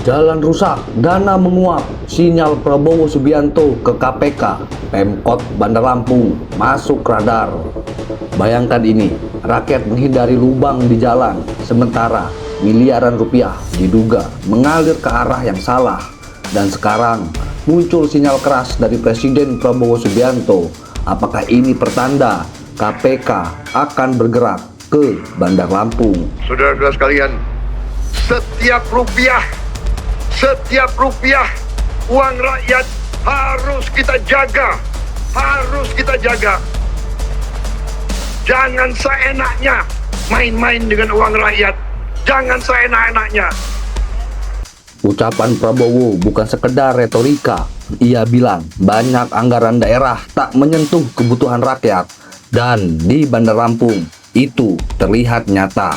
Jalan rusak, dana menguap, sinyal Prabowo Subianto ke KPK, Pemkot Bandar Lampung masuk radar. Bayangkan ini, rakyat menghindari lubang di jalan, sementara miliaran rupiah diduga mengalir ke arah yang salah. Dan sekarang muncul sinyal keras dari Presiden Prabowo Subianto. Apakah ini pertanda KPK akan bergerak ke Bandar Lampung? Saudara-saudara sekalian, setiap rupiah uang rakyat harus kita jaga, Jangan seenaknya main-main dengan uang rakyat, jangan seenak-enaknya. Ucapan Prabowo bukan sekedar retorika. Ia bilang banyak anggaran daerah tak menyentuh kebutuhan rakyat, dan di Bandar Lampung itu terlihat nyata.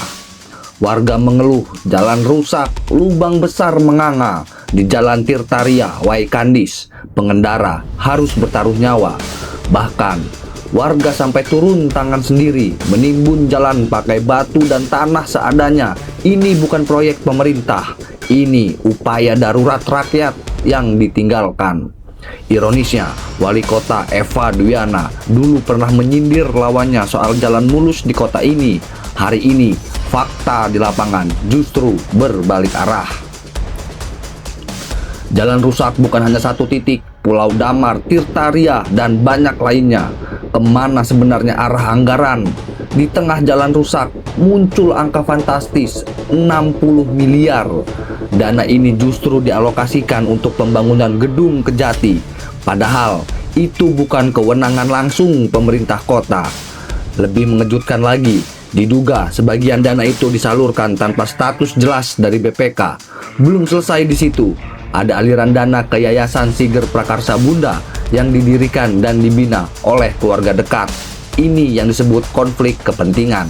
Warga mengeluh jalan rusak, lubang besar menganga di Jalan Tirtaria, Waikandis. Pengendara harus bertaruh nyawa. Bahkan warga sampai turun tangan sendiri menimbun jalan pakai batu dan tanah seadanya. Ini bukan proyek pemerintah, ini upaya darurat rakyat yang ditinggalkan. Ironisnya, Wali Kota Eva Dwiana dulu pernah menyindir lawannya soal jalan mulus di kota ini. Hari ini, fakta di lapangan justru berbalik arah. Jalan rusak bukan hanya satu titik, Pulau Damar, Tirtaria, dan banyak lainnya. Kemana sebenarnya arah anggaran? Di tengah jalan rusak, muncul angka fantastis 60 miliar. Dana ini justru dialokasikan untuk pembangunan gedung Kejati. Padahal, itu bukan kewenangan langsung pemerintah kota. Lebih mengejutkan lagi, diduga sebagian dana itu disalurkan tanpa status jelas dari BPK. Belum selesai di situ, ada aliran dana ke Yayasan Siger Prakarsa Bunda yang didirikan dan dibina oleh keluarga dekat. Ini yang disebut konflik kepentingan.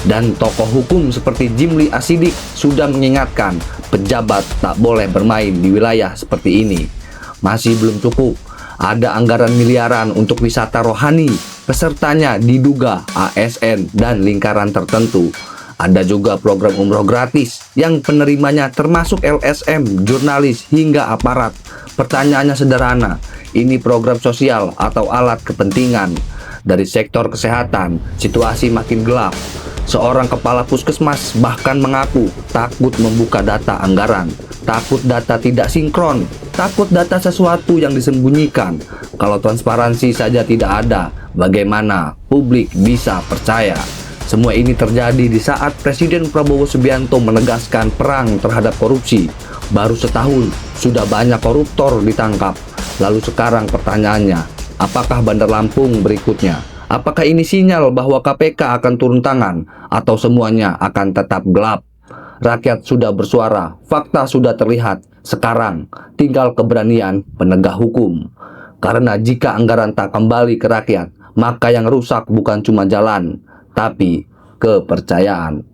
Dan tokoh hukum seperti Jimli Asidik sudah mengingatkan pejabat tak boleh bermain di wilayah seperti ini. Masih belum cukup, ada anggaran miliaran untuk wisata rohani. Pesertanya diduga ASN dan lingkaran tertentu. Ada juga program umroh gratis yang penerimanya termasuk LSM, jurnalis, hingga aparat. Pertanyaannya sederhana, ini program sosial atau alat kepentingan? Dari sektor kesehatan, situasi makin gelap. Seorang kepala puskesmas bahkan mengaku takut membuka data anggaran, takut data tidak sinkron, takut data sesuatu yang disembunyikan. Kalau transparansi saja tidak ada, bagaimana publik bisa percaya? Semua ini terjadi di saat Presiden Prabowo Subianto menegaskan perang terhadap korupsi. Baru setahun, sudah banyak koruptor ditangkap. Lalu sekarang pertanyaannya, apakah Bandar Lampung berikutnya? Apakah ini sinyal bahwa KPK akan turun tangan? Atau semuanya akan tetap gelap? Rakyat sudah bersuara, fakta sudah terlihat. Sekarang, tinggal keberanian penegak hukum. Karena jika anggaran tak kembali ke rakyat, maka yang rusak bukan cuma jalan, tapi kepercayaan.